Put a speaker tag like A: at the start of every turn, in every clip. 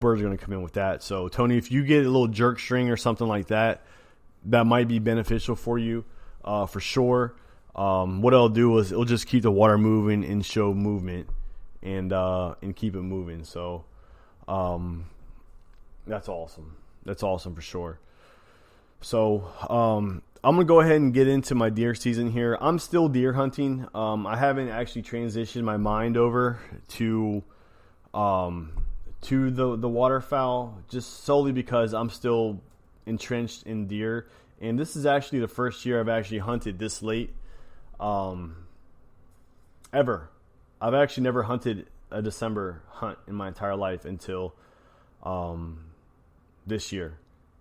A: birds are going to come in with that. So, Tony, if you get a little jerk string or something like that, that might be beneficial for you, for sure. What it'll do is it'll just keep the water moving and show movement, and keep it moving. So, that's awesome. That's awesome for sure. So, I'm gonna go ahead and get into my deer season here. I'm still deer hunting. I haven't actually transitioned my mind over to the waterfowl, just solely because I'm still entrenched in deer. And this is actually the first year I've actually hunted this late, ever. I've actually never hunted a December hunt in my entire life until this year.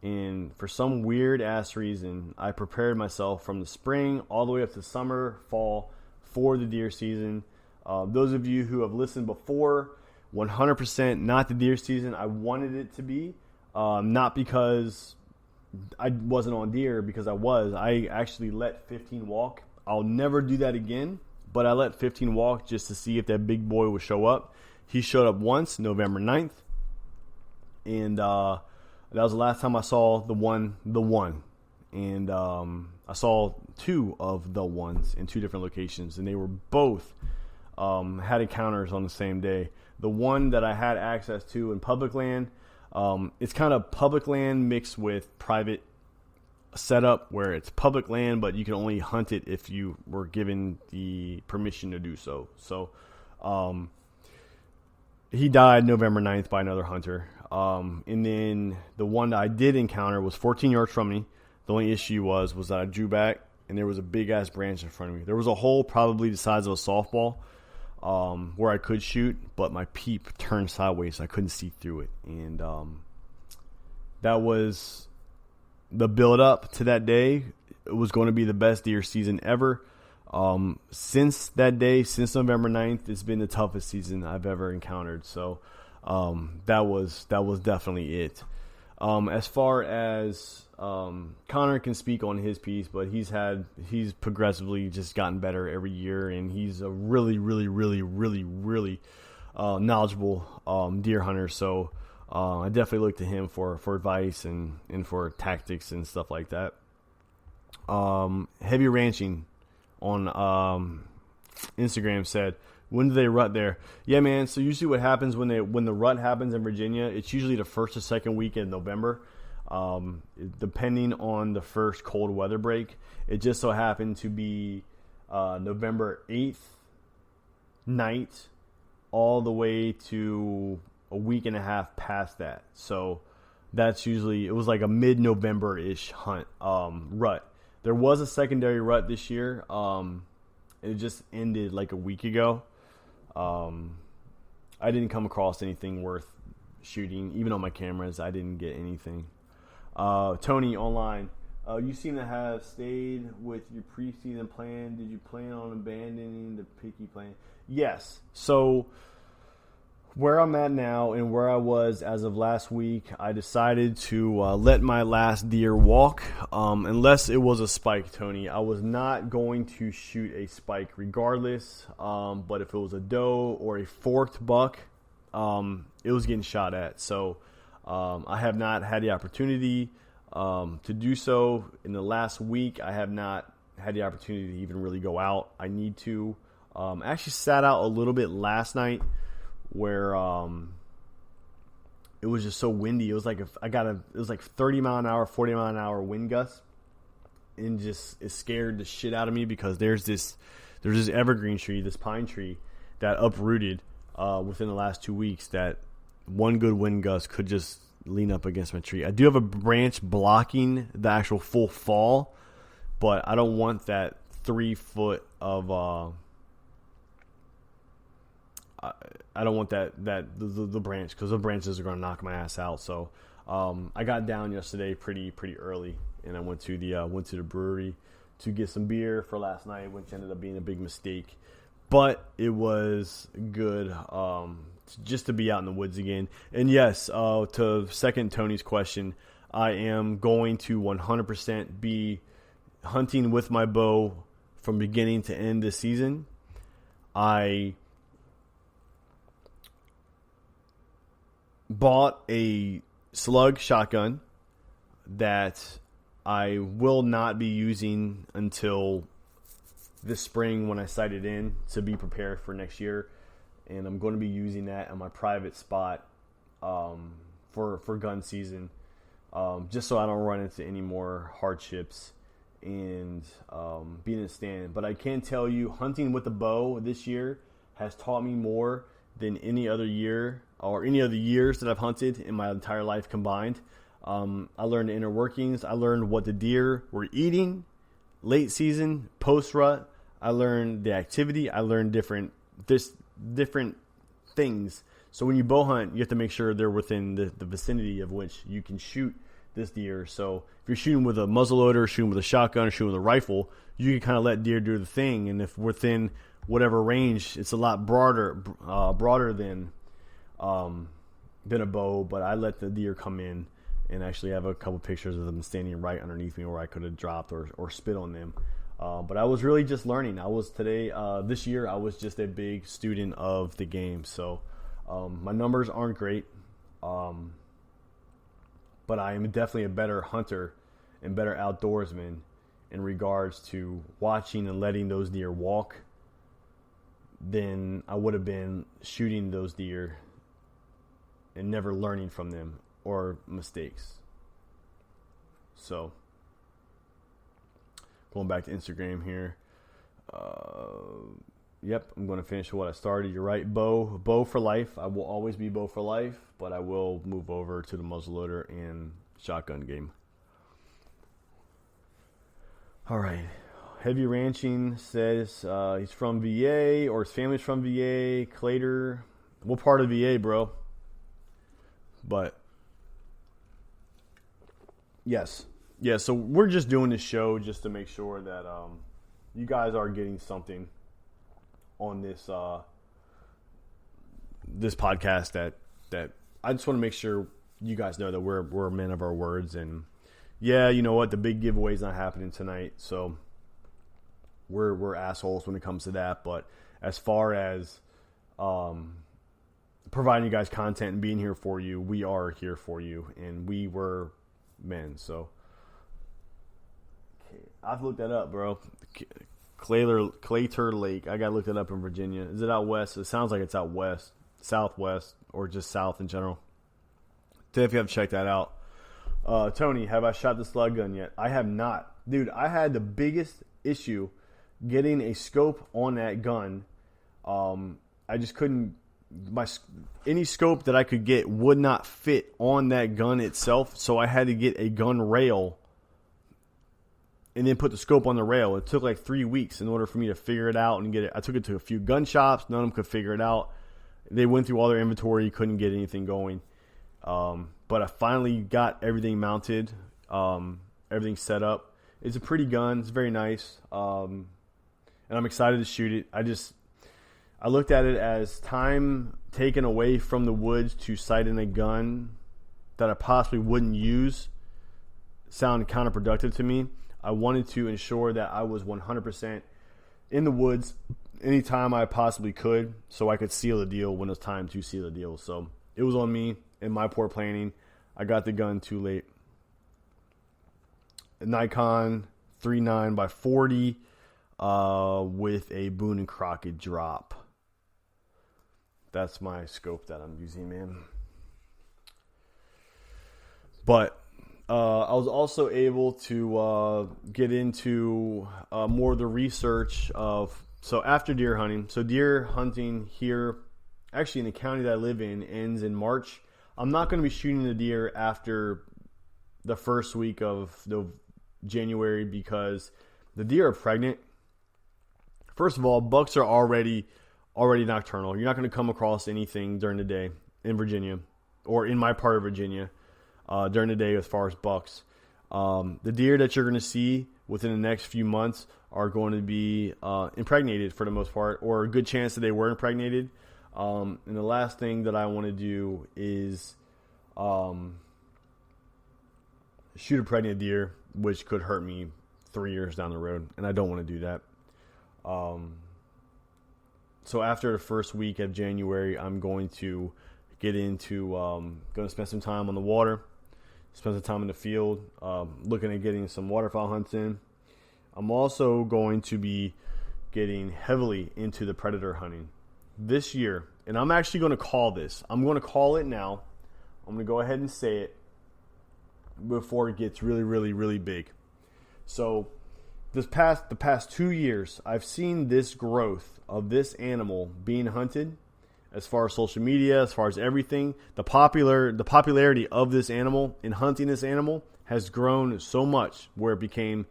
A: And for some weird ass reason, I prepared myself from the spring all the way up to summer, fall for the deer season. Those of you who have listened before, 100% not the deer season I wanted it to be. Not because I wasn't on deer, because I was. I actually let 15 walk. I'll never do that again, but I let 15 walk just to see if that big boy would show up. He showed up once, November 9th. And that was the last time I saw the one. And I saw two of the ones in two different locations, and they were both had encounters on the same day. The one that I had access to in public land, it's kind of public land mixed with private setup, where it's public land, but you can only hunt it if you were given the permission to do so. So he died November 9th by another hunter. And then the one that I did encounter was 14 yards from me. The only issue was that I drew back and there was a big ass branch in front of me. There was a hole probably the size of a softball where I could shoot, but my peep turned sideways, so I couldn't see through it. And that was the build up to that day. It was going to be the best deer season ever. Since that day, since November 9th, it's been the toughest season I've ever encountered. So that was definitely it. As far as Connor can speak on his piece, but he's progressively just gotten better every year, and he's a really knowledgeable deer hunter. So I definitely look to him for advice and for tactics and stuff like that. Heavy Ranching on Instagram said, when do they rut there? Yeah, man. So usually what happens when the rut happens in Virginia, it's usually the first or second week in November, depending on the first cold weather break. It just so happened to be November 8th night all the way to a week and a half past that. So that's usually, it was like a mid-November-ish hunt, rut. There was a secondary rut this year. It just ended like a week ago. I didn't come across anything worth shooting. Even on my cameras, I didn't get anything. Tony online, you seem to have stayed with your preseason plan. Did you plan on abandoning the picky plan? Yes. So where I'm at now and where I was as of last week, I decided to let my last deer walk, unless it was a spike, Tony. I was not going to shoot a spike regardless, but if it was a doe or a forked buck, it was getting shot at. So I have not had the opportunity to do so. In the last week, I have not had the opportunity to even really go out. I need to. I actually sat out a little bit last night, where it was just so windy. It was like it was like 30 mile an hour, 40 mile an hour wind gusts, and just it scared the shit out of me, because there's this evergreen tree, this pine tree that uprooted within the last 2 weeks, that one good wind gust could just lean up against my tree. I do have a branch blocking the actual full fall, but I don't want that 3 foot of I don't want the branch, because the branches are going to knock my ass out. So I got down yesterday pretty early, and I went to the brewery to get some beer for last night, which ended up being a big mistake. But it was good just to be out in the woods again. And yes, to second Tony's question, I am going to 100% be hunting with my bow from beginning to end this season. I bought a slug shotgun that I will not be using until this spring when I sight it in to be prepared for next year. And I'm going to be using that on my private spot for gun season, just so I don't run into any more hardships and being in a stand. But I can tell you, hunting with a bow this year has taught me more than any other year or any other years that I've hunted in my entire life combined. I learned the inner workings. I learned what the deer were eating late season, post rut. I learned the activity. I learned different things. So when you bow hunt, you have to make sure they're within the vicinity of which you can shoot this deer. So if you're shooting with a muzzleloader, shooting with a shotgun, or shooting with a rifle, you can kind of let deer do the thing. And if within whatever range, it's a lot broader than a bow. But I let the deer come in, and actually have a couple pictures of them standing right underneath me where I could have dropped or spit on them. But I was really just learning. This year, I was just a big student of the game. So my numbers aren't great, but I am definitely a better hunter and better outdoorsman in regards to watching and letting those deer walk than I would have been shooting those deer and never learning from them or mistakes. So going back to Instagram here. Yep, I'm going to finish what I started. You're right, bow for life. I will always be bow for life, but I will move over to the muzzleloader and shotgun game. All right. Heavy Ranching says he's from VA, or his family's from VA. Clater, what part of VA, bro? But yes. Yeah, so we're just doing this show just to make sure that you guys are getting something on this this podcast that I just want to make sure you guys know that we're men of our words. And yeah, you know what, the big giveaway's not happening tonight, so we're assholes when it comes to that. But as far as providing you guys content and being here for you, we are here for you, and we were men. So I've looked that up, bro. Clater Lake. I got to look that up in Virginia. Is it out west? It sounds like it's out west, southwest, or just south in general. Definitely have to check that out. Tony, have I shot the slug gun yet? I have not. Dude, I had the biggest issue getting a scope on that gun. I just couldn't. Any scope that I could get would not fit on that gun itself, so I had to get a gun rail and then put the scope on the rail. It took like 3 weeks in order for me to figure it out and get it. I took it to a few gun shops. None of them could figure it out. They went through all their inventory. Couldn't get anything going. But I finally got everything mounted, everything set up. It's a pretty gun. It's very nice. And I'm excited to shoot it. I looked at it as time taken away from the woods to sight in a gun that I possibly wouldn't use sounded counterproductive to me. I wanted to ensure that I was 100% in the woods anytime I possibly could, so I could seal the deal when it was time to seal the deal. So it was on me and my poor planning. I got the gun too late. A Nikon 39x40 with a Boone and Crockett drop. That's my scope that I'm using, man. But I was also able to get into more of the research of, so after deer hunting, so deer hunting here, actually in the county that I live in, ends in March. I'm not going to be shooting the deer after the first week of January because the deer are pregnant. First of all, bucks are already nocturnal. You're not going to come across anything during the day in Virginia or in my part of Virginia during the day as far as bucks. The deer that you're going to see within the next few months are going to be impregnated for the most part, or a good chance that they were impregnated. And the last thing that I want to do is shoot a pregnant deer, which could hurt me 3 years down the road, and I don't want to do that. So after the first week of January, I'm going to get into going to spend some time on the water, spend some time in the field, looking at getting some waterfowl hunts in. I'm also going to be getting heavily into the predator hunting this year, and I'm actually going to call this. I'm going to call it now. I'm going to go ahead and say it before it gets really, really, really big. So the past 2 years, I've seen this growth of this animal being hunted. As far as social media, as far as everything, the popularity of this animal and hunting this animal has grown so much where it became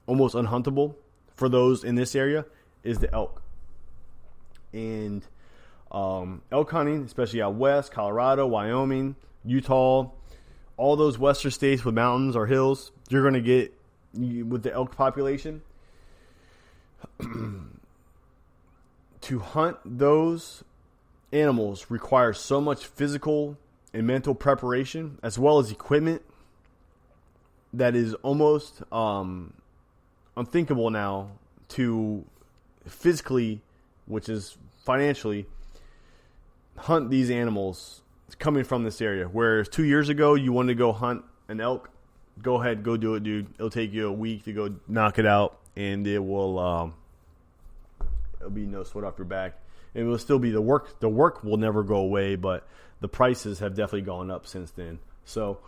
A: almost unhuntable for those in this area is the elk. And elk hunting, especially out west, Colorado, Wyoming, Utah, all those western states with mountains or hills, you're going to get, with the elk population, to hunt those animals requires so much physical and mental preparation as well as equipment that is almost unthinkable now to physically, which is financially, hunt these animals coming from this area. Whereas 2 years ago, you wanted to go hunt an elk, go ahead, go do it, dude. It'll take you a week to go knock it out, and it'll be no sweat off your back. It will still be the work. The work will never go away, but the prices have definitely gone up since then. So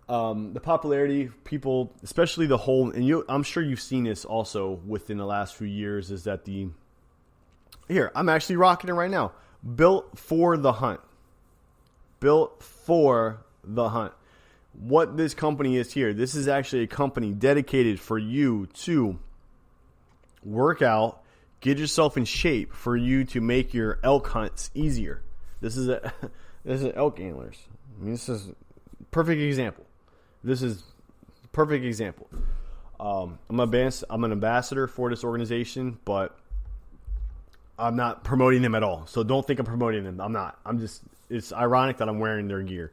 A: the popularity, people, especially the whole, and I'm sure you've seen this also within the last few years, is that here, I'm actually rocking it right now. Built for the hunt. Built for the hunt. What this company is here, this is actually a company dedicated for you to work out, get yourself in shape for you to make your elk hunts easier. This is elk antlers. I mean, this is a perfect example. This is a perfect example. I'm an ambassador for this organization, but I'm not promoting them at all. So don't think I'm promoting them. I'm not. It's ironic that I'm wearing their gear.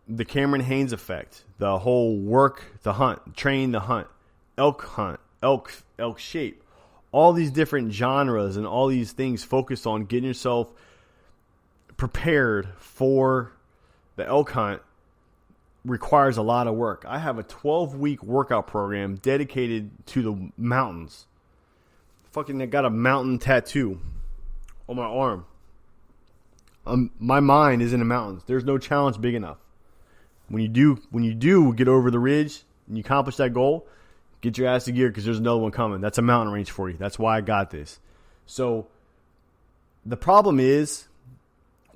A: The Cameron Hanes effect, the whole work the hunt, train the hunt, elk shape. All these different genres and all these things focused on getting yourself prepared for the elk hunt requires a lot of work. I have a 12-week workout program dedicated to the mountains. I got a mountain tattoo on my arm. My mind is in the mountains. There's no challenge big enough. When you do get over the ridge and you accomplish that goal, get your ass to gear because there's another one coming. That's a mountain range for you. That's why I got this. So the problem is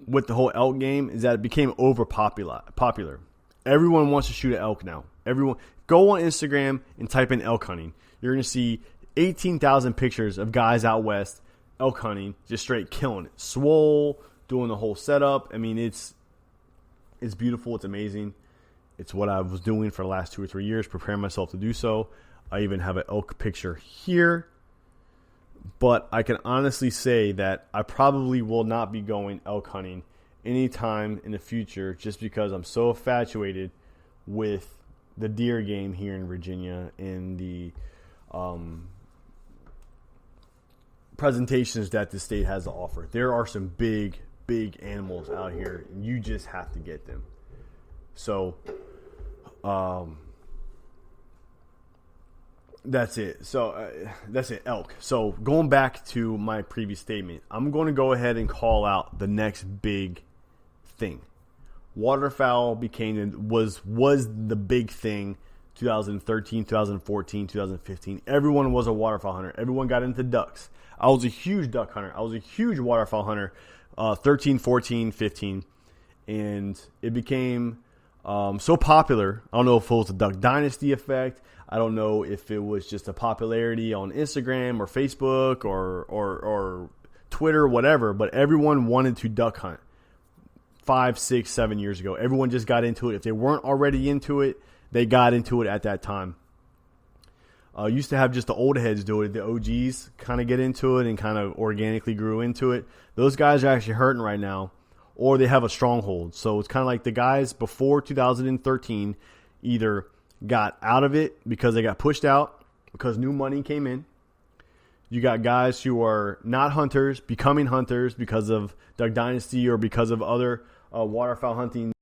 A: with the whole elk game is that it became popular. Everyone wants to shoot an elk now. Everyone go on Instagram and type in elk hunting. You're going to see 18,000 pictures of guys out west elk hunting, just straight killing it. Swole, doing the whole setup. I mean, it's beautiful. It's amazing. It's what I was doing for the last 2 or 3 years, preparing myself to do so. I even have an elk picture here. But I can honestly say that I probably will not be going elk hunting anytime in the future just because I'm so infatuated with the deer game here in Virginia and the presentations that the state has to offer. There are some big animals out here, and you just have to get them. So, that's it. So, that's it, elk. So, going back to my previous statement, I'm going to go ahead and call out the next big thing. Waterfowl was the big thing 2013, 2014, 2015. Everyone was a waterfowl hunter. Everyone got into ducks. I was a huge duck hunter. I was a huge waterfowl hunter 13, 14, 15. And it became so popular. I don't know if it was a Duck Dynasty effect. I don't know if it was just a popularity on Instagram or Facebook or Twitter, whatever. But everyone wanted to duck hunt 5, 6, 7 years ago. Everyone just got into it. If they weren't already into it, they got into it at that time. Used to have just the old heads do it. The OGs kind of get into it and kind of organically grew into it. Those guys are actually hurting right now, or they have a stronghold. So it's kind of like the guys before 2013 either got out of it because they got pushed out because new money came in. You got guys who are not hunters becoming hunters because of Duck Dynasty or because of other waterfowl hunting